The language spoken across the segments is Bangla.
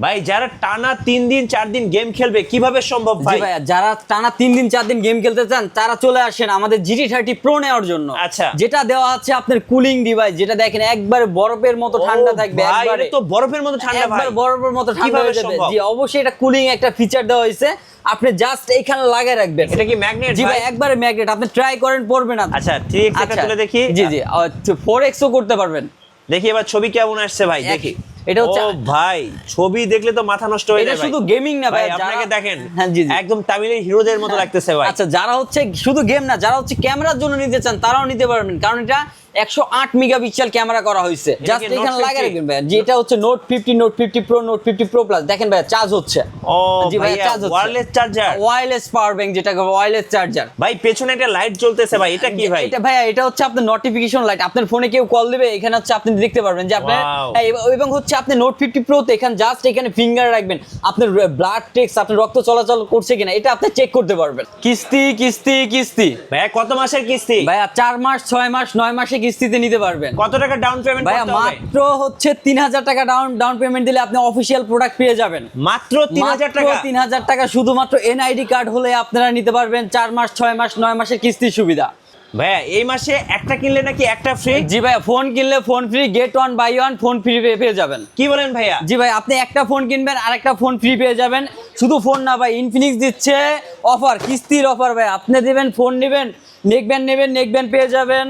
ভাই যারা টানা 3 দিন 4 দিন গেম খেলবে কিভাবে সম্ভব ভাই? জি ভাই, যারা টানা 3 দিন 4 দিন গেম খেলতে চান তারা চলে আসেন আমাদের GT30 Pro নেওয়ার জন্য। আচ্ছা, যেটা দেওয়া হচ্ছে আপনার কুলিং ডিভাইস, যেটা দেখেন একবারে বরফের মতো ঠান্ডা থাকবে। ভাই এটা তো বরফের মতো ঠান্ডা ভাই, একবার বরফের মতো ঠান্ডা কিভাবে হয়ে যাবে। সম্ভব? জি অবশ্যই এটা কুলিং একটা ফিচার দেওয়া হয়েছে, আপনি জাস্ট এইখানে লাগায় রাখবেন। এটা কি ম্যাগনেট? জি ভাই একবারে ম্যাগনেট, আপনি ট্রাই করেন পড়বে না। আচ্ছা 3x এটা তুলে দেখি। জি জি 4x ও করতে পারবেন। দেখি এবার ছবি কেমন আসছে ভাই, দেখি। এটা হচ্ছে ও ভাই ছবি দেখলে তো মাথা নষ্ট হয়ে যায় এটা ভাই। শুধু গেমিং না ভাই, আপনাকে দেখেন হ্যাঁ জি জি একদম তামিলের হিরোদের মতো লাগতেছে ভাই। আচ্ছা যারা হচ্ছে শুধু গেম না, যারা হচ্ছে ক্যামেরার জন্য নিতে চান তারাও নিতে পারবেন, কারণ এটা 108 মেগাপিক্সেল ক্যামেরা করা হয়েছে। জাস্ট এখানে লাগিয়ে রাখবেন ভাই। যেটা হচ্ছে note 50, note 50 pro, note 50 pro plus. দেখেন ভাই চার্জ হচ্ছে। ও জি ভাই ভাই চার্জ হচ্ছে, wireless charger, wireless power bank, যেটা ওয়্যারলেস চার্জার। ভাই পেছনে একটা লাইট জ্বলতেছে ভাই, এটা কি ভাই? এটা ভাই এটা হচ্ছে আপনার নোটিফিকেশন লাইট। আপনার ফোনে কেউ কল দিবে, এখানে হচ্ছে আপনি দেখতে পারবেন যে আপনার এবং হচ্ছে আপনি নোট 50 প্রো তে এখানে জাস্ট এখানে ফিঙ্গার রাখবেন, আপনার ব্লাড টেক্স, আপনার রক্ত চলাচল করছে কিনা এটা আপনি চেক করতে পারবেন। কিস্তি কিস্তি কিস্তি ভাই কত মাসের কিস্তি? ভাই 4 মাস 6 মাস 9 মাসে কিস্তিতে নিতে পারবেন। কত টাকা ডাউন পেমেন্ট ভাই করতে হবে? মাত্র হচ্ছে 3000 টাকা ডাউন পেমেন্ট দিলে আপনি অফিশিয়াল প্রোডাক্ট পেয়ে যাবেন। মাত্র 3000 টাকা? 3000 টাকা শুধুমাত্র এনআইডি কার্ড হলে আপনারা নিতে পারবেন 4 মাস 6 মাস 9 মাসের কিস্তির সুবিধা। ভাইয়া এই মাসে একটা কিনলে নাকি একটা ফ্রি? জি ভাই, ফোন কিনলে phone free, get one buy one phone free পেয়ে যাবেন। কি বলেন ভাইয়া? জি ভাই, আপনি একটা ফোন কিনবেন আর একটা ফোন ফ্রি পেয়ে যাবেন। শুধু ফোন না ভাই, ইনফিনিক্স দিচ্ছে অফার, কিস্তির অফার ভাই। আপনি দেবেন ফোন নেবেন, নেকব্যান্ড নেবেন, নেকব্যান্ড পেয়ে যাবেন।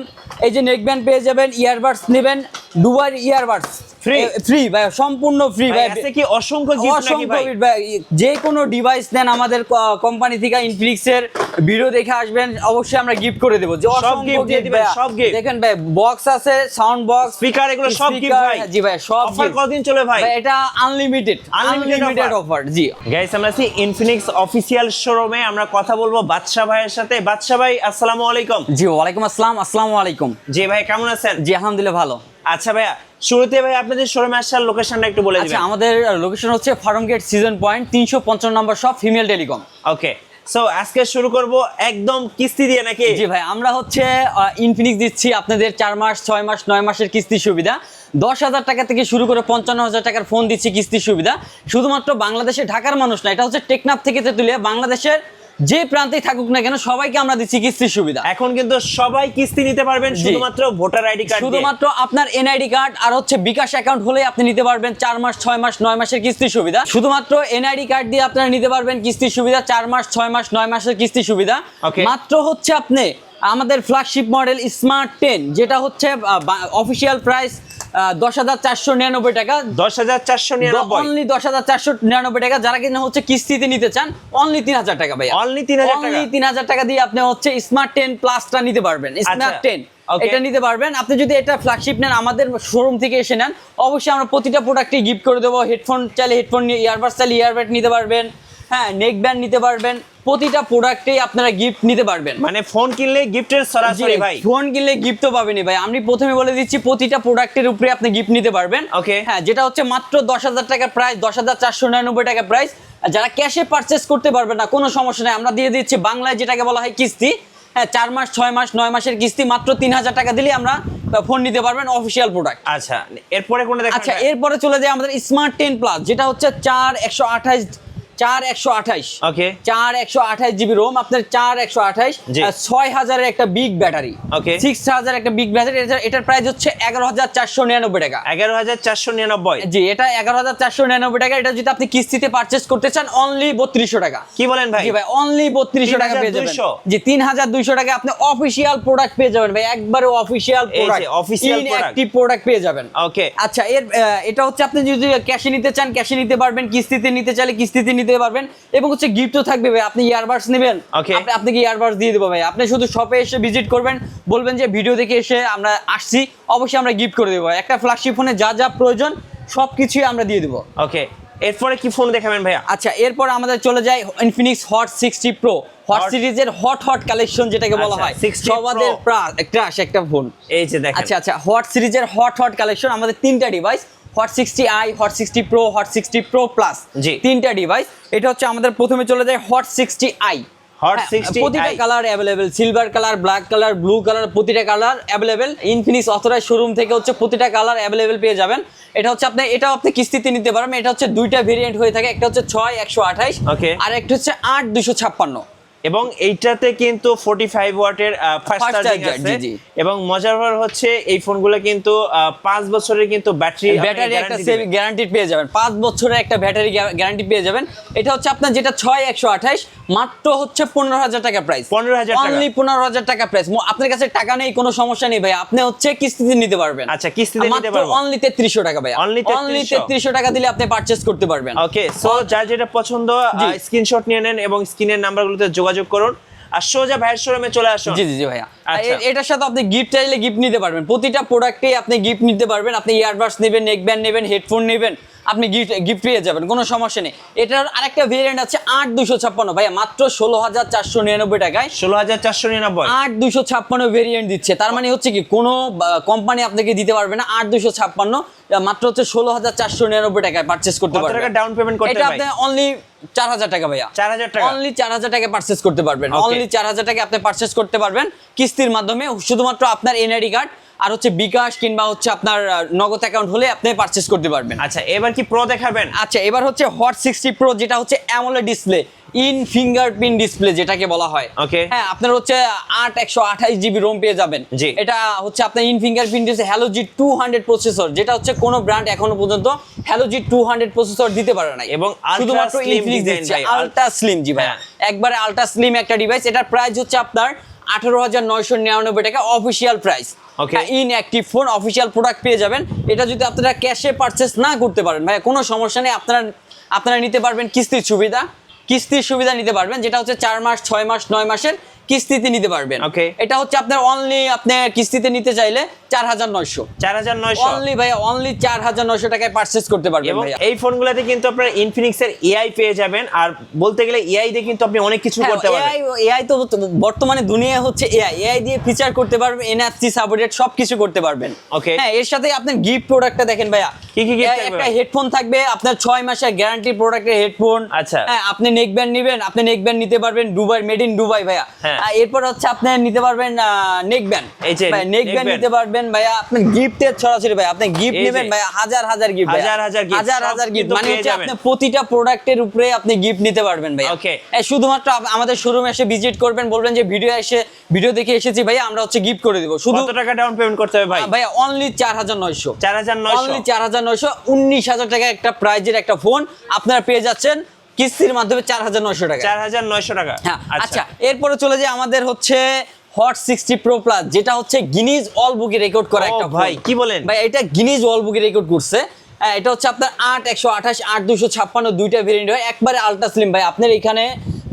এই যে নেকব্যান্ড পেয়ে যাবেন, ইয়ারবাডস নেবেন, দুবার ইয়ারবাডস ফ্রি ফ্রি ভাই, সম্পূর্ণ ফ্রি ভাই। আছে কি অসংখ্য গিফট নাকি ভাই? ভাই যে কোনো ডিভাইস নেন আমাদের কোম্পানি থেকে, ইনফিনিক্স এর ভিডিও দেখে আসবেন, অবশ্যই আমরা গিফট করে দেব। যে সব গিফট দিয়ে দিবেন, সব গিফট। দেখেন ভাই বক্স আছে, সাউন্ড বক্স, স্পিকার, এগুলো সব গিফট ভাই। জি ভাই সব অফার কতদিন চলে ভাই? এটা আনলিমিটেড অফার। জি গাইস আমরা আছি ইনফিনিক্স অফিশিয়াল শোরুমে, আমরা কথা বলবো বাদশা ভাইয়ের সাথে। বাদশা ভাই আসসালামু আলাইকুম। জি ওয়ালাইকুম আসসালাম। আসসালামু আলাইকুম। জি ভাই কেমন আছেন? জি আলহামদুলিল্লাহ ভালো। আচ্ছা ভাইয়া শুরুতে ভাই আপনাদের শোরুমে আসার লোকেশনটা একটু বলে দিবেন। আচ্ছা আমাদের লোকেশন হচ্ছে ফার্ম গেট সিজন পয়েন্ট 355 নম্বর shop, female telecom. Okay so আজকে শুরু করব একদম কিস্তি দিয়ে নাকি? জি ভাই আমরা হচ্ছে ইনফিনিক্স দিচ্ছি আপনাদের 4 মাস 6 মাস 9 মাসের কিস্তির সুবিধা। 10,000 টাকা থেকে শুরু করে 55,000 টাকার ফোন দিচ্ছি কিস্তির সুবিধা। শুধুমাত্র বাংলাদেশে ঢাকার মানুষ না, এটা হচ্ছে টেকনাফ থেকে তেতুলিয়া, বাংলাদেশের যে প্রান্তেই থাকুক না কেন সবাইকে আমরা দিচ্ছি কিস্তির সুবিধা। এখন কিন্তু সবাই কিস্তি নিতে পারবেন শুধুমাত্র ভোটার আইডি কার্ড দিয়ে। শুধুমাত্র আপনার এনআইডি কার্ড আর হচ্ছে বিকাশ অ্যাকাউন্ট হলে আপনি নিতে পারবেন 4 মাস 6 মাস 9 মাসের কিস্তির সুবিধা। শুধুমাত্র এনআইডি কার্ড দিয়ে আপনারা নিতে পারবেন কিস্তির সুবিধা 4 মাস 6 মাস 9 মাসের কিস্তির সুবিধা। মাত্র হচ্ছে আপনি আমাদের ফ্ল্যাগশিপ মডেল স্মার্ট 10, যেটা হচ্ছে অফিশিয়াল প্রাইস 10,499 টাকা। 10,499 অনলি 10,499 টাকা। যারা কিনা হচ্ছে কিস্তিতে নিতে চান অনলি 3,000 টাকা ভাই, অনলি 3,000 টাকা। অনলি 3,000 টাকা দিয়ে আপনি হচ্ছে স্মার্ট 10 প্লাসটা নিতে পারবেন। স্মার্ট 10 এটা নিতে পারবেন। আপনি যদি এটা ফ্ল্যাগশিপ নেন, আমাদের শোরুম থেকে এসে নেন, অবশ্যই আমরা প্রতিটা প্রোডাক্টই গিফট করে দেবো। হেডফোন চাইলে হেডফোন, ইয়ারবাডস চাইলে ইয়ারবাড নিতে পারবেন, হ্যাঁ নেক ব্যান্ড নিতে পারবেন। প্রতিটা প্রোডাক্টেই আপনারা গিফট নিতে পারবেন। মানে ফোন কিনলে গিফটের সরাসরি ভাই? ফোন কিনলে গিফট তো পাবেনই ভাই। আমি প্রথমে বলে দিচ্ছি প্রতিটা প্রোডাক্টের উপরে আপনি গিফট নিতে পারবেন। ওকে হ্যাঁ, যেটা হচ্ছে মাত্র 10,000 টাকা প্রাইস, 10,499 টাকা প্রাইস। যারা ক্যাশে পারচেজ করতে পারবেন না কোনো সমস্যা নেই, আমরা দিয়ে দিচ্ছি বাংলায় যেটাকে বলা হয় কিস্তি। হ্যাঁ 4 মাস 6 মাস 9 মাসের কিস্তি মাত্র 3,000 টাকা দিলে আমরা ফোন নিতে পারবেন অফিশিয়াল প্রোডাক্ট। আচ্ছা এরপরে কোনটা দেখেন? আচ্ছা এরপরে চলে যায় আমাদের স্মার্ট 10 প্লাস, যেটা হচ্ছে 4128 ওকে 4128 জিবি রোম, আপনার 4128 6000 এর একটা বিগ ব্যাটারি, ওকে 6000 একটা বিগ ব্যাটারি। এটার প্রাইস হচ্ছে 11,499 টাকা। 11,499 জি এটা 11,499 টাকা। এটা যদি আপনি কিস্তিতে পারচেজ করতে চান অনলি 3200 টাকা। কি বলেন ভাই? জি ভাই অনলি 3200 টাকা পেয়ে যাবেন। জি 3200 টাকা আপনি অফিশিয়াল প্রোডাক্ট পেয়ে যাবেন ভাই, একবারে official product, official inactive product পেয়ে যাবেন। ওকে আচ্ছা এটা হচ্ছে আপনি যদি ক্যাশে নিতে চান ক্যাশে নিতে পারবেন, কিস্তিতে নিতে চাইলে কিস্তিতে নিতে পারবেন, এবং হচ্ছে গিফটও থাকবে ভাই। আপনি ইয়ারবাডস নেবেন, আপনাকে ইয়ারবাডস দিয়ে দেবো ভাই। আপনি শুধু শপে এসে ভিজিট করবেন, বলবেন যে ভিডিও দেখে এসে আমরা আসছি, অবশ্যই আমরা গিফট করে দেবো। একটা ফ্ল্যাগশিপ ফোনে যা যা প্রয়োজন সবকিছুই আমরা দিয়ে দেবো। ওকে এরপরে কি ফোন দেখাবেন ভাইয়া? আচ্ছা এরপর আমাদের চলে যায় ইনফিনিক্স হট 60 প্রো, হট সিরিজের হট কালেকশন যেটাকে বলা হয়, সবাদের ক্রাশ একটা ফোন। এই যে দেখেন। আচ্ছা হট সিরিজের হট কালেকশন, আমাদের তিনটা device, hot 60i, Hot 60 pro, hot 60 pro plus, তিনটা ডিভাইস। এটা হচ্ছে আমাদের প্রথমে চলে যায় হট 60i। হট 60 প্রতিটা colour available, silver colour, black colour, blue colour, প্রতিটা colour available. Infinix authorised showroom থেকে হচ্ছে প্রতিটা কালার अवेलेबल পেয়ে যাবেন। এটা হচ্ছে এটাও আপনি কিস্তিতে নিতে পারবেন। এটা হচ্ছে দুইটা ভেরিয়েন্ট হয়ে থাকে, একটা হচ্ছে 6128 ওকে, আর একটা হচ্ছে 8256। এবং এইটাতে কিন্তু 45 ওয়াটের ফাস্ট Fast চার্জিং charger, আছে। জি, জি। এবং মজার ব্যাপার হচ্ছে এই ফোনগুলো কিন্তু 5 বছরের কিন্তু ব্যাটারি একটা গ্যারান্টি পেয়ে যাবেন, 5 বছরের একটা ব্যাটারি গ্যারান্টি পেয়ে যাবেন। এটা হচ্ছে আপনার যেটা 6128 মাত্র হচ্ছে 15000 টাকা প্রাইস, 15000 টাকা, অনলি 15000 টাকা প্রাইস। আপনার কাছে টাকা নেই, কোনো সমস্যা নেই ভাই, আপনি হচ্ছে কিস্তিতে নিতে পারবেন। আচ্ছা, কিস্তিতে নিতে পারবো অনলি 3300 টাকা ভাই, অনলি 3300 টাকা দিলে আপনি পারচেজ করতে পারবেন। ওকে, সো যার যেটা পছন্দ স্ক্রিনশট নিয়ে নেন এবং স্ক্রিনের নাম্বারগুলোতে যোগাযোগ করুন আর সোজা ভাইয়ের শোরুমে চলে আসুন। জি জি জি ভাইয়া, আচ্ছা। এটার সাথে আপনি গিফট চাইলে গিফট নিতে পারবেন, প্রতিটা প্রোডাক্টেই আপনি গিফট নিতে পারবেন। আপনি ইয়ারবাডস নেবেন, নেক ব্যান্ড নেবেন, হেডফোন নেবেন, আপনি গিফট পেয়ে যাবেন, কোনো সমস্যা নেই। এটার আরেকটা ভেরিয়েন্ট আছে 8256 ভাইয়া, মাত্র 16499 টাকায় 16499 8256 ভেরিয়েন্ট দিচ্ছে। তার মানে হচ্ছে কি কোনো কোম্পানি আপনাকে দিতে পারবে না 8256, মাত্র হচ্ছে 16499 টাকায় পারচেজ করতে কত পারবেন। টাকা ডাউন পেমেন্ট করতে এটা হবে? আপনি অনলি 4000 টাকা ভাইয়া, 4000 টাকা, অনলি 4000 টাকা পারচেজ করতে পারবেন, অনলি 4000 টাকা আপনি পারচেজ করতে পারবেন কিস্তির মাধ্যমে। শুধুমাত্র আপনার এনআইডি কার্ড আর হচ্ছে বিকাশ কিংবা হচ্ছে আপনার নগদ অ্যাকাউন্ট হলে আপনি পারচেজ করতে পারবেন। আচ্ছা, এবার কি প্রো দেখাবেন? আচ্ছা, এবার হচ্ছে হট 60 প্রো, যেটা হচ্ছে AMOLED display, in fingerprint display যেটাকে বলা হয়। ওকে, হ্যাঁ, আপনার হচ্ছে 128 জিবি রোম পেয়ে যাবেন। জি। এটা হচ্ছে আপনার in fingerprint display hello G 200 processor, যেটা হচ্ছে কোনো ব্র্যান্ড এখনো পর্যন্ত হ্যালো জি 200 প্রসেসর দিতে পারে না, এবং শুধুমাত্র ইনফিনিক্স দিচ্ছে আলট্রা স্লিম। জি ভাই, একবারে আলট্রা স্লিম একটা ডিভাইস। এটার প্রাইস হচ্ছে আপনার 18999 টাকা official price. Inactive phone official product পেয়ে যাবেন। এটা যদি আপনারা ক্যাশে পারচেস না করতে পারেন ভাই, কোনো সমস্যা নেই, আপনারা নিতে পারবেন কিস্তির সুবিধা নিতে পারবেন, যেটা হচ্ছে 4 মাস 6 মাস 9 মাসের কিস্তিতে নিতে পারবেন। এটা হচ্ছে আপনার অনলি আপনি কিস্তিতে নিতে চাইলে 4900 অনলি ভাইয়া, অনলি 4900 টাকায় পারচেজ করতে পারবেন। এবং এই ফোনগুলোতে কিন্তু আপনারা ইনফিনিক্স এর এআই পেয়ে যাবেন। আর বলতে গেলে এআই দিয়ে কিন্তু আপনি অনেক কিছু করতে পারবেন। এআই তো বর্তমানে দুনিয়া হচ্ছে এআই দিয়ে ফিচার করতে পারবেন, এনএফসি সাপোর্টেড সবকিছু করতে পারবেন। ওকে, হ্যাঁ, এর সাথে আপনার গিফট প্রোডাক্টটা দেখেন ভাইয়া, কি কি গিফট থাকবে? একটা হেডফোন থাকবে আপনার 6 মাসের গ্যারান্টি প্রোডাক্টের হেডফোন। আচ্ছা, হ্যাঁ, আপনি নেক ব্যান্ড নেবেন, আপনি নেক ব্যান্ড নিতে পারবেন দুবাই, মেড ইন দুবাই ভাইয়া। এরপর হচ্ছে আপনি নিতে পারবেন নেক ব্যান্ড, নেক ব্যান্ড নিতে পারবেন ভাইয়া। আপনি গিফটের ছড়াছড়ি ভাই, আপনি গিফট নেবেন ভাইয়া, হাজার গিফট, হাজার গিফট, মানে হচ্ছে আপনি প্রতিটা প্রোডাক্টের উপরে আপনি গিফট নিতে পারবেন ভাইয়া। ওকে, শুধুমাত্র আমাদের শোরুমে এসে ভিজিট করবেন, বলবেন যে ভিডিও দেখে এসেছি ভাইয়া, আমরা হচ্ছে গিফট করে দিব। শুধু কত টাকা ডাউন পেমেন্ট করতে হবে ভাই? ভাইয়া অনলি 4900 অনলি 4900 19000 টাকা একটা প্রাইজের একটা ফোন আপনারা পেয়ে যাচ্ছেন কিস্তির মাধ্যমে 4900 টাকা। 4900 টাকা। হ্যাঁ, আচ্ছা, এরপরে চলে যায় আমাদের হচ্ছে হট 60 প্রো প্লাস, যেটা হচ্ছে গিনিজ ওয়ার্ল্ড বুকে রেকর্ড করা একটা ভাই, কি বলেন ভাই, এটা গিনিজ ওয়ার্ল্ড বুকে রেকর্ড করছে। এটা হচ্ছে আপনার 8128 8256 দুইটা ভেরিয়েন্ট হয়, একবারে আলট্রা স্লিম ভাই। আপনার এখানে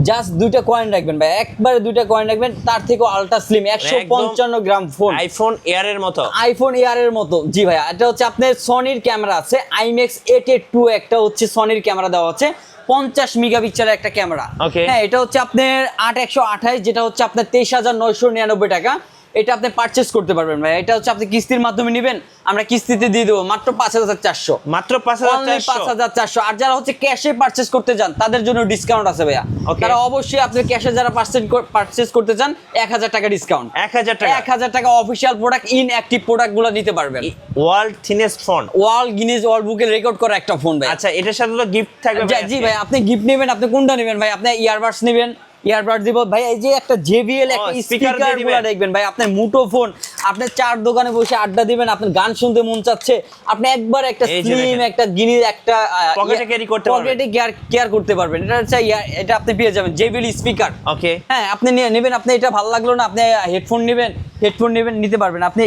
জাস্ট দুইটা কয়েন রাখবেন ভাই, একবারে দুইটা কয়েন রাখবেন, তার থেকেও আলট্রা স্লিম 155 গ্রাম ফোন, আইফোন এয়ার এর মতো, আইফোন এয়ার এর মতো। জি ভাইয়া, এটা হচ্ছে আপনার সনির ক্যামেরা আছে, আইম্যাক্স 882 একটা হচ্ছে সনির ক্যামেরা দেওয়া আছে, 50 মেগাপিক্সেলের একটা ক্যামেরা। হ্যাঁ, এটা হচ্ছে আপনার 8128, যেটা হচ্ছে আপনার 23999 টাকা। এটা আপনি পারচেজ করতে পারবেন ভাই। এটা হচ্ছে আপনি কিস্তির মাধ্যমে নেবেন, আমরা কিস্তিতে দিয়ে দেবো মাত্র 5400, মাত্র 5400। আর যারা হচ্ছে ক্যাশে পারচেজ করতে চান তাদের জন্য ডিসকাউন্ট আছে ভাইয়া। তারা অবশ্যই আপনি ক্যাশে যারা পারচেজ করতে চান 1000 টাকা ডিসকাউন্ট, 1000 টাকা অফিশিয়াল প্রোডাক্ট ইনঅ্যাক্টিভ প্রোডাক্টগুলো নিতে পারবেন। World thinnest phone, Guinness world বুকে রেকর্ড করা একটা ফোন ভাই। আচ্ছা, এটার সাথে তো গিফট থাকবে? জি ভাই, আপনি গিফট নেবেন, আপনি কোনটা নেবেন ভাই? আপনি ইয়ারবাডস নেবেন, ইয়ারবাড দিব ভাই। এই যে একটা JBL একটা স্পিকার গুলো দেখবেন ভাই, আপনার মুঠোফোন, আপনি চার দোকানে বসে আড্ডা দিবেন, আপনার গান শুনতে মন চাচ্ছে, আপনি একবার একটা স্লিম একটা গিনির একটা পকেটে ক্যারি করতে পারবেন, পকেটে কেয়ার করতে পারবেন। এটা হচ্ছে এটা আপনি পেয়ে যাবেন JBL স্পিকার। ওকে, হ্যাঁ, আপনি নেবেন, আপনি এটা ভালো লাগলো না, আপনি হেডফোন নেবেন নিতে পারবেন, আপনি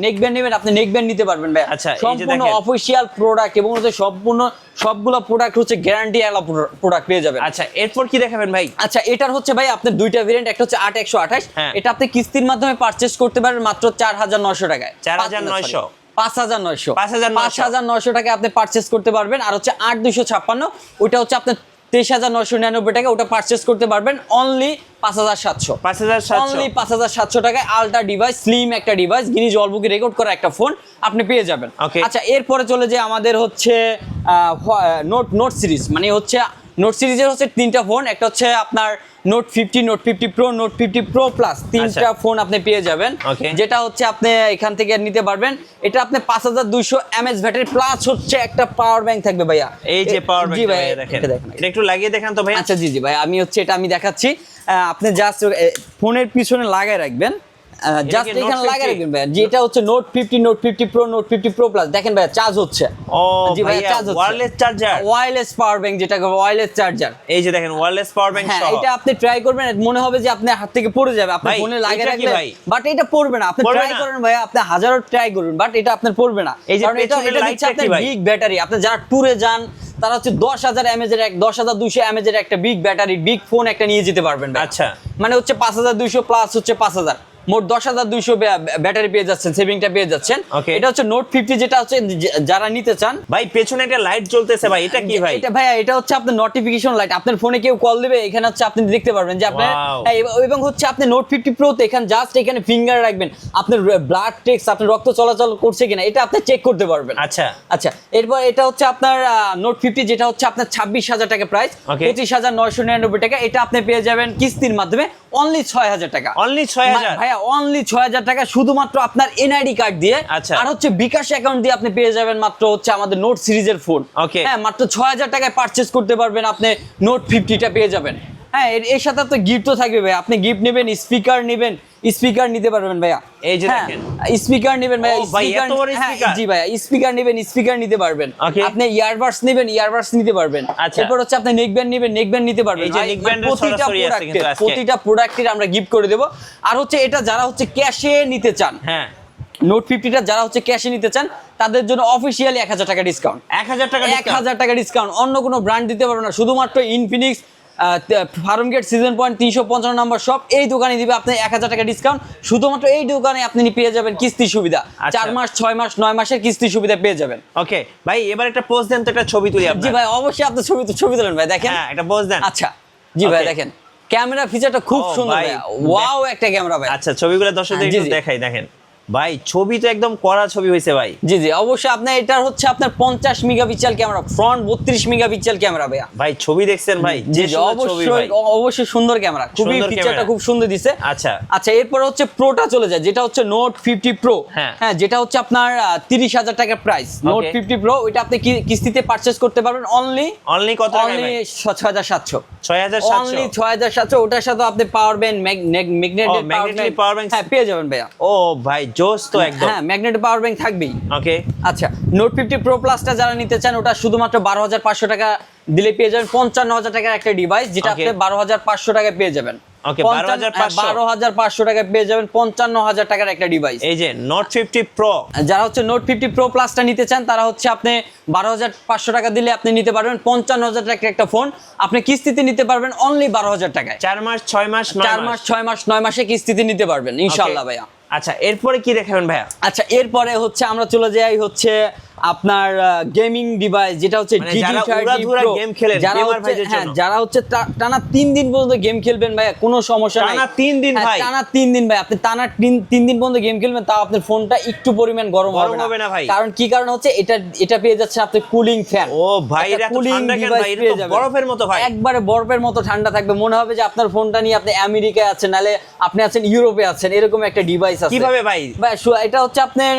নেক ব্যান্ড নেবেন, আপনি নেক ব্যান্ড নিতে পারবেন ভাই। আচ্ছা, সম্পূর্ণ অফিশিয়াল প্রোডাক্ট এবং হচ্ছে সবগুলো প্রোডাক্ট হচ্ছে গ্যারান্টি এলা প্রোডাক্ট পেয়ে যাবেন। আচ্ছা, এরপর কি দেখাবেন ভাই? আচ্ছা, এটার হচ্ছে ভাই আপনার দুইটা ভেরিয়েন্ট, একটা হচ্ছে 8128, এটা আপনি কিস্তির মাধ্যমে পারচেজ করতে পারবেন মাত্র 4900 টাকায়। 5900 টাকা আপনি পারচেজ করতে পারবেন। আর হচ্ছে 8256, ওটা হচ্ছে আপনার 23999 টাকা, ওটা পারচেজ করতে পারবেন অনলি 5700 অনলি 5700 টাকায়। আলট্রা ডিভাইস, স্লিম একটা ডিভাইস, গিনিজ ওয়ার্ল্ড বুকে রেকর্ড করা একটা ফোন আপনি পেয়ে যাবেন। আচ্ছা, এরপরে চলে যে আমাদের হচ্ছে নোট সিরিজ, মানে হচ্ছে নোট সিরিজের হচ্ছে তিনটা ফোন, একটা হচ্ছে আপনার note 50, note 50 pro, note 50 pro plus, তিনটা ফোন আপনি পেয়ে যাবেন। যেটা হচ্ছে আপনি এখান থেকে নিতে পারবেন। এটা আপনি 5200 mAh ব্যাটারি প্লাস হচ্ছে একটা পাওয়ার ব্যাংক থাকবে ভাইয়া। এই যে পাওয়ার ব্যাংক, জি ভাই দেখেন এটা একটু লাগিয়ে দেখান তো ভাই। আচ্ছা জি জি ভাই, আমি হচ্ছে এটা আমি দেখাচ্ছি। আপনি জাস্ট ফোনের পিছনে লাগায় রাখবেন, জাস্ট এখানে লাগাই রাখবেন ভাই। যেটা হচ্ছে note 50, note 50 pro, note 50 pro plus, দেখেন ভাই চার্জ হচ্ছে। ও জি ভাই, ভাইয়া চার্জ হচ্ছে, wireless charger, wireless power bank, যেটা ওয়্যারলেস চার্জার। এই যে দেখেন ওয়্যারলেস পাওয়ার ব্যাংক সহ। এটা আপনি ট্রাই করবেন, মনে হবে যে আপনার হাত থেকে পড়ে যাবে, আপনার ফোনে লাগিয়ে রাখলে, বাট এটা পড়বে না। আপনি ট্রাই করেন ভাই, আপনি হাজারো ট্রাই করুন, বাট এটা আপনার পড়বে না। কারণ এটা হচ্ছে আপনার বিগ ব্যাটারি। আপনি যারা ট্যুরে যান তারা হচ্ছে 10000 mAh এর 10200 mAh এর একটা বিগ ব্যাটারি, বিগ ফোন একটা নিয়ে যেতে পারবেন। আচ্ছা, মানে হচ্ছে 5200 প্লাস হচ্ছে 5000, মোট 10200 ব্যাটারি পেয়ে যাচ্ছেন, সেভিংটা পেয়ে যাচ্ছেন। এটা হচ্ছে নোট 50, যেটা হচ্ছে যারা নিতে চান। ভাই পেছনে একটা লাইট জ্বলতেছে ভাই, এটা কি ভাই? এটা ভাইয়া, এটা হচ্ছে আপনার নোটিফিকেশন লাইট। আপনার ফোনে কেউ কল দিবে, এখানে হচ্ছে আপনি দেখতে পারবেন যে আপনার, এবং হচ্ছে আপনি নোট 50 প্রো তে এখানে জাস্ট এখানে ফিঙ্গার রাখবেন, আপনার ব্লাড টেক্স, আপনার রক্ত চলাচল করছে কিনা এটা আপনি চেক করতে পারবেন। আচ্ছা আচ্ছা, এরপর এটা হচ্ছে আপনার নোট 50, যেটা হচ্ছে আপনার 26000 টাকা প্রাইস, 25999 টাকা। এটা আপনি পেয়ে যাবেন কিস্তির মাধ্যমে অনলি 6000 টাকা। অনলি 6000 ভাইয়া, অনলি 6000 টাকা শুধুমাত্র আপনার এনআইডি কার্ড দিয়ে। আর হচ্ছে বিকাশ অ্যাকাউন্ট দিয়ে আপনি পেয়ে যাবেন মাত্র হচ্ছে আমাদের নোট সিরিজের ফোন। হ্যাঁ, মাত্র 6000 টাকায় পারচেজ করতে পারবেন, আপনি নোট 50টা পেয়ে যাবেন। হ্যাঁ, এর সাথে তো গিফটও থাকবে ভাই। আপনি গিফট নেবেন, স্পিকার নেবেন, স্পিকার নিতে পারবেন ভাইয়া। এই যে দেখেন স্পিকার নেবেন ভাইয়া, স্পিকার। জি ভাইয়া, স্পিকার নেবেন, স্পিকার নিতে পারবেন। আপনি ইয়ারবাডস নেবেন, ইয়ারবাডস নিতে পারবেন। এরপর হচ্ছে আপনি নেকব্যান্ড নেবেন, নেকব্যান্ড নিতে পারবেন। প্রতিটা প্রোডাক্টের আমরা গিফট করে দেব। আর হচ্ছে এটা যারা হচ্ছে ক্যাশে নিতে চান, হ্যাঁ, নোট 50টা যারা হচ্ছে ক্যাশে নিতে চান তাদের জন্য অফিশিয়ালি 1000 টাকা ডিসকাউন্ট। 1000 টাকা ডিসকাউন্ট, অন্য কোনো ব্র্যান্ড দিতে পারবে না। শুধুমাত্র ইনফিনিক্স, ফার্মগেট, সিজন পয়েন্ট, 355 নম্বর শপ, এই দোকানে দিবে আপনি 1000 টাকা ডিসকাউন্ট। শুধুমাত্র এই দোকানে আপনি পেয়ে যাবেন কিস্তির সুবিধা, 4 মাস, 6 মাস, 9 মাসের কিস্তির সুবিধা পেয়ে যাবেন। ওকে ভাই, এবার একটা পোজ দেন তো, একটা ছবি তুলি আপনার। জি ভাই, অবশ্যই আপনি ছবি তুলেন ভাই, দেখেন। হ্যাঁ, একটা পোজ দেন। আচ্ছা জি ভাই, দেখেন ক্যামেরা ফিচারটা খুব সুন্দর ভাই, ওয়াও একটা ক্যামেরা ভাই। আচ্ছা, ছবিগুলো দর্শকদের একটু দেখাই, দেখেন ভাই ছবি তো একদম কড়া ছবি হয়েছে ভাই। জি জি, অবশ্যই। আপনার এটার হচ্ছে আপনার 50 megapixel camera, front 32 megapixel camera ভাইয়া। ভাই ছবি দেখছেন ভাই? জি জি, অবশ্যই সুন্দর ক্যামেরা, খুবই ফিচারটা খুব সুন্দর দিছে। আচ্ছা আচ্ছা, এরপর হচ্ছে প্রোটা চলে যায়, যেটা হচ্ছে নোট 50 প্রো। হ্যাঁ, যেটা হচ্ছে আপনার 30000 টাকা প্রাইস। নোট 50 প্রো, ওইটা আপনি কিস্তিতে পারচেজ করতে পারবেন অনলি কত টাকায়? অনলি 6700। 6700, অনলি 6700। ওটার সাথে আপনি power bank, magnetic power bank হ্যাঁ পেয়ে যাবেন ভাইয়া। ও ভাই জোস তো একদম। হ্যাঁ, ম্যাগনেটিক পাওয়ার ব্যাংক থাকবেই। ওকে আচ্ছা, নোট 50 প্রো প্লাসটা যারা নিতে চান, ওটা শুধুমাত্র 12500 টাকা দিলে পেয়ে যাবেন 55000 টাকার একটা ডিভাইস, যেটা আপনি 12500 টাকায় পেয়ে যাবেন। ওকে, 12500 টাকায় পেয়ে যাবেন 55000 টাকার একটা ডিভাইস। এই যে নোট 50 প্রো, যারা হচ্ছে নোট 50 প্রো প্লাসটা নিতে চান, তারা হচ্ছে আপনি 12500 টাকা দিলে আপনি নিতে পারবেন 55000 টাকার একটা ফোন। আপনি কিস্তিতে নিতে পারবেন অনলি 12000 টাকায়। 4 মাস, 6 মাস, 4 মাস, 6 মাস, 9 মাসে কিস্তিতে নিতে পারবেন ইনশাআল্লাহ ভাইয়া। আচ্ছা, এরপরে কি দেখাবেন ভাইয়া? আচ্ছা, এরপরে হচ্ছে আমরা চলে যাই হচ্ছে আপনার গেমিং ডিভাইস, যেটা হচ্ছে GT30 Pro। যারা হচ্ছে টানা 3 দিন পর্যন্ত গেম খেলবেন ভাই, কোনো সমস্যা নাই। টানা 3 দিন ভাই, টানা 3 দিন ভাই, আপনি টানা 3 দিন পর্যন্ত গেম খেলবেন, তাও আপনার ফোনটা একটু পরিমাণ গরম হবে না ভাই। কারণ কি কারণ হচ্ছে এটা পেয়ে যাচ্ছে আপনি কুলিং ফ্যান। ও ভাই, এটা ঠান্ডা কেন ভাই? এটা তো বরফের মতো ভাই, একবারে বরফের মতো ঠান্ডা থাকবে। মনে হবে যে আপনার ফোনটা নিয়ে আপনি আমেরিকায় আছেন, নালে আপনি আছেন ইউরোপে আছেন, এরকম একটা ডিভাইস আছে। কিভাবে ভাই? ভাই এটা হচ্ছে আপনার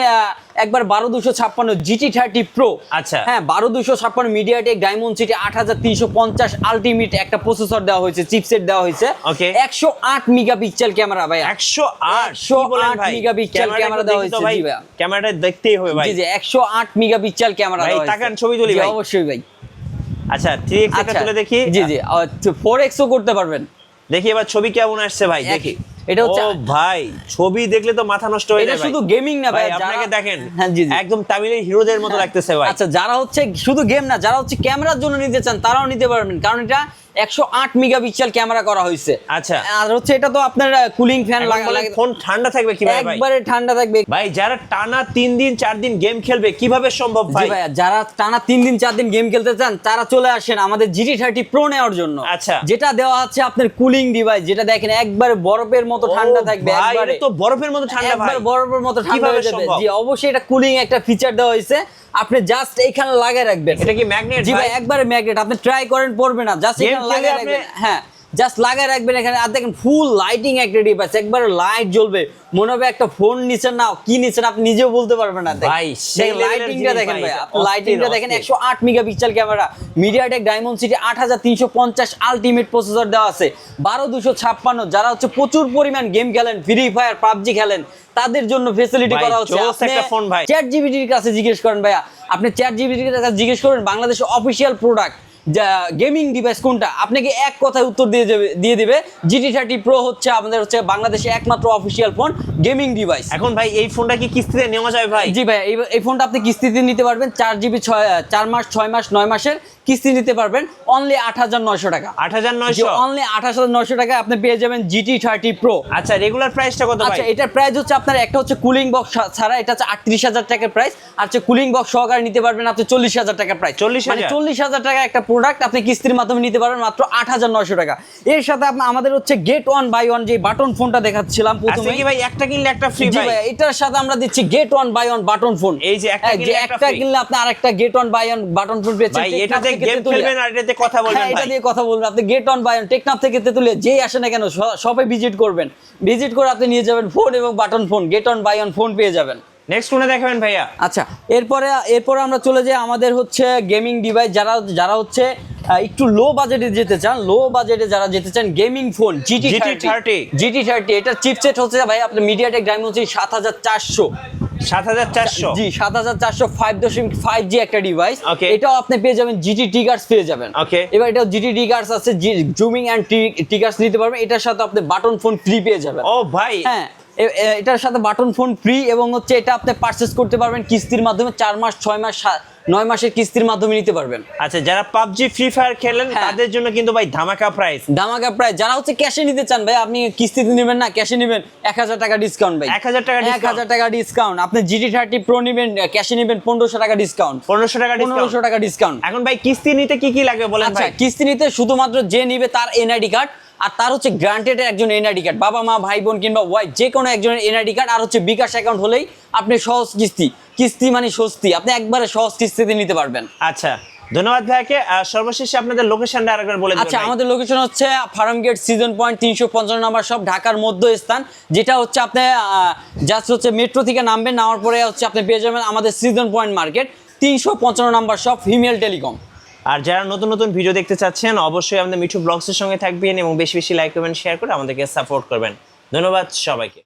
একবার 12256 GT30 Pro। আচ্ছা, হ্যাঁ, 12256 মিডিয়াটেক ডায়মন্ডসিটি 8350 আলটিমেট একটা প্রসেসর দেওয়া হয়েছে, চিপসেট দেওয়া হয়েছে। 108 মেগাপিক্সেল ক্যামেরা ভাই, 108 মেগাপিক্সেল ক্যামেরা দেওয়া হয়েছে। জি ভাই, ক্যামেরাটা দেখতেই হবে ভাই। জি জি, 108 মেগাপিক্সেল ক্যামেরা দেওয়া হয়েছে। তাকান ছবি তুলি ভাই। অবশ্যই ভাই। আচ্ছা, 3x একটা তুলে দেখি। জি জি, 4x ও করতে পারবেন। দেখি এবার ছবি কেমন আসছে ভাই, দেখি। এটা হচ্ছে ভাই ছবি দেখলে তো মাথা নষ্ট হয়ে যায়। এটা শুধু গেমিং না ভাই, আপনাকে দেখেন হ্যাঁ জি জি, একদম তামিলের হিরোদের মতো লাগতেছে ভাই। আচ্ছা, যারা হচ্ছে শুধু গেম না, যারা হচ্ছে ক্যামেরার জন্য নিতে চান, তারাও নিতে পারবেন, কারণ এটা 108 মেগাপিক্সেল ক্যামেরা করা হয়েছে। আচ্ছা, আর হচ্ছে এটা তো আপনার কুলিং ফ্যান লাগালে ফোন ঠান্ডা থাকবে কিভাবে ভাই? একবারে ঠান্ডা থাকবে ভাই। যারা টানা 3 দিন 4 দিন গেম খেলবে কিভাবে সম্ভব ভাই? জি ভাই, যারা টানা 3 দিন 4 দিন গেম খেলতে চান, তারা চলে আসেন আমাদের GT30 Pro নেওয়ার জন্য। আচ্ছা, যেটা দেওয়া হচ্ছে আপনার কুলিং ডিভাইস, যেটা দেখেন একবারে বরফের মতো ঠান্ডা থাকবে। একবারে তো বরফের মতো ঠান্ডা ভাই, একবারে বরফের মতো ঠান্ডা হয়ে যাবে। জি অবশ্যই, এটা কুলিং একটা ফিচার দেওয়া হয়েছে। আপনি জাস্ট এখানে লাগিয়ে রাখবেন। এটা কি ম্যাগনেট? জি ভাই একবারে ম্যাগনেট, আপনি ট্রাই করেন পড়বে না, জাস্ট এখানে লাগিয়ে রাখবেন। হ্যাঁ জাস্ট লাগিয়ে রাখবেন এখানে, আর দেখেন ফুল লাইটিং একটা ডিভাইস, একবারে লাইট জ্বলবে, মনে হবে একটা ফোন নিছেন না, কি নিছেন আপনি নিজেও বলতে পারবেন না। ভাই সেই লাইটিংটা দেখেন ভাই, লাইটিংটা দেখেন, 108 megapixel camera, MediaTek ডায়মন্ডসিটি 8350 ultimate processor দেওয়া আছে, 12256। যারা হচ্ছে প্রচুর পরিমাণ গেম খেলেন, ফ্রি ফায়ার পাবজি খেলেন, তাদের জন্য ফেসিলিটি করা হচ্ছে। একটা ফোন ভাই, চ্যাট জিপিটির কাছে জিজ্ঞেস করেন ভাইয়া, আপনি চ্যাট জিপিটির কাছে জিজ্ঞেস করেন বাংলাদেশের অফিসিয়াল প্রোডাক্ট গেমিং ডিভাইস কোনটা, আপনাকে এক কথায় উত্তর দিয়ে দিবে GT30 Pro হচ্ছে আমাদের হচ্ছে বাংলাদেশে একমাত্র অফিসিয়াল ফোন গেমিং ডিভাইস। এখন ভাই এই ফোনটা কি কিস্তিতে নেওয়া যাবে ভাই? জি ভাই এই ফোনটা আপনি কিস্তিতে নিতে পারবেন, 4GB 4 মাস 6 মাস 9 মাসের কিস্তি নিতে পারবেন অনলি 8900 টাকা। 8900? অনলি 8900 টাকায় আপনি পেয়ে যাবেন GT30 Pro। আচ্ছা রেগুলার প্রাইসটা কত ভাই? আচ্ছা এটার প্রাইস হচ্ছে আপনার একটা হচ্ছে কুলিং বক্স ছাড়া, এটা হচ্ছে 38000 টাকার প্রাইস, আর হচ্ছে কুলিং বক্স সহকারে নিতে পারবেন আপনি 40000 টাকার প্রাইস। 40000 টাকা একটা প্রোডাক্ট আপনি কিস্তির মাধ্যমে নিতে পারবেন মাত্র 8900 টাকা। এর সাথে আপনি আমাদের হচ্ছে গেট ওয়ান বাই ওয়ান যে বাটন ফোনটা দেখাচ্ছিলাম প্রথমে, কি ভাই একটা কিনলে একটা ফ্রি ভাই? এটার সাথে আমরা দিচ্ছি get one buy one button phone. এই যে একটা কিনলে আপনি আরেকটা get one buy one button phone পেয়েছেন। ভাই এটাতে গেম খেলবেন আর এটাতে কথা বলবেন ভাই। এটা দিয়ে কথা বলবেন, আপনি get one buy one Teknaf থেকে তেতুলিয়া যেই আসে না কেন শপে ভিজিট করবেন, ভিজিট করে আপনি নিয়ে যাবেন ফোন এবং button phone, get one buy one phone পেয়ে যাবেন। নেক্সট কোনটা দেখাবেন ভাইয়া? আচ্ছা এরপরে আমরা চলে যাই আমাদের হচ্ছে গেমিং ডিভাইস, যারা হচ্ছে একটু লো বাজেটে যেতে চান, যারা যেতে চান গেমিং ফোন GT30 এটার চিপসেট হচ্ছে ভাই আপনার মিডিয়াটেক ডায়মন্ডসিটি 7400। 7400? জি 7400 5.5G একটা ডিভাইস। এটাও আপনি পেয়ে যাবেন GT ট্রিগার্স পেয়ে যাবেন। এবার এটাও GT ট্রিগার্স আছে, জুমিং এন্ড ট্রিগার্স নিতে পারবেন, এটার সাথে আপনি বাটন ফোন ফ্রি পেয়ে যাবেন। ও ভাই হ্যাঁ এটার সাথে বাটন ফোন ফ্রি, এবং হচ্ছে এটা আপনি পারচেজ করতে পারবেন কিস্তির মাধ্যমে 4 মাস 6 মাস 9 মাসের কিস্তির মাধ্যমে নিতে পারবেন। আচ্ছা যারা পাবজি ফ্রি ফায়ার খেলেন তাদের জন্য কিন্তু ভাই ধামাকা প্রাইস। যারা হচ্ছে ক্যাশে নিতে চান ভাই, আপনি কিস্তিতে নেবেন না ক্যাশে নেবেন, 1000 টাকা ডিসকাউন্ট ভাই, 1000 টাকা ডিসকাউন্ট। আপনি GT30 Pro নেবেন ক্যাশে নেবেন 1500 টাকা ডিসকাউন্ট। 1500 টাকা ডিসকাউন্ট। এখন ভাই কিস্তি নিতে কি লাগবে বলেন ভাই? আচ্ছা কিস্তি নিতে শুধুমাত্র যে নিবে তার এনআইডি কার্ড, আর তার হচ্ছে গ্রান্টেড একজন এনআইডি কার্ড, বাবা মা ভাই বোন কিংবা ওয়াইফ যে কোনো একজনের এনআইডি কার্ড, আর হচ্ছে বিকাশ অ্যাকাউন্ট হলেই আপনি সহজ কিস্তি মানে স্বস্তি, আপনি একবারে সহজ কিস্তিতে নিতে পারবেন। আচ্ছা ধন্যবাদ ভাইকে। সর্বশেষে আপনাদের লোকেশনটা আরেকবার বলে দিন। আচ্ছা আমাদের লোকেশন হচ্ছে ফার্ম গেট সিজন পয়েন্ট 355 নম্বর শপ, ঢাকার মধ্য স্থান, যেটা হচ্ছে আপনি জাস্ট হচ্ছে মেট্রো থেকে নামার পরে হচ্ছে আপনি পেয়ে যাবেন আমাদের সিজন পয়েন্ট মার্কেট, 355 নম্বর শপ, ফিমেল টেলিকম। আর যারা নতুন ভিডিও দেখতে চাচ্ছেন অবশ্যই আমাদের মিঠু ব্লগসের সঙ্গে থাকবেন এবং বেশি লাইক করবেন, শেয়ার করে আমাদেরকে সাপোর্ট করবেন। ধন্যবাদ সবাইকে।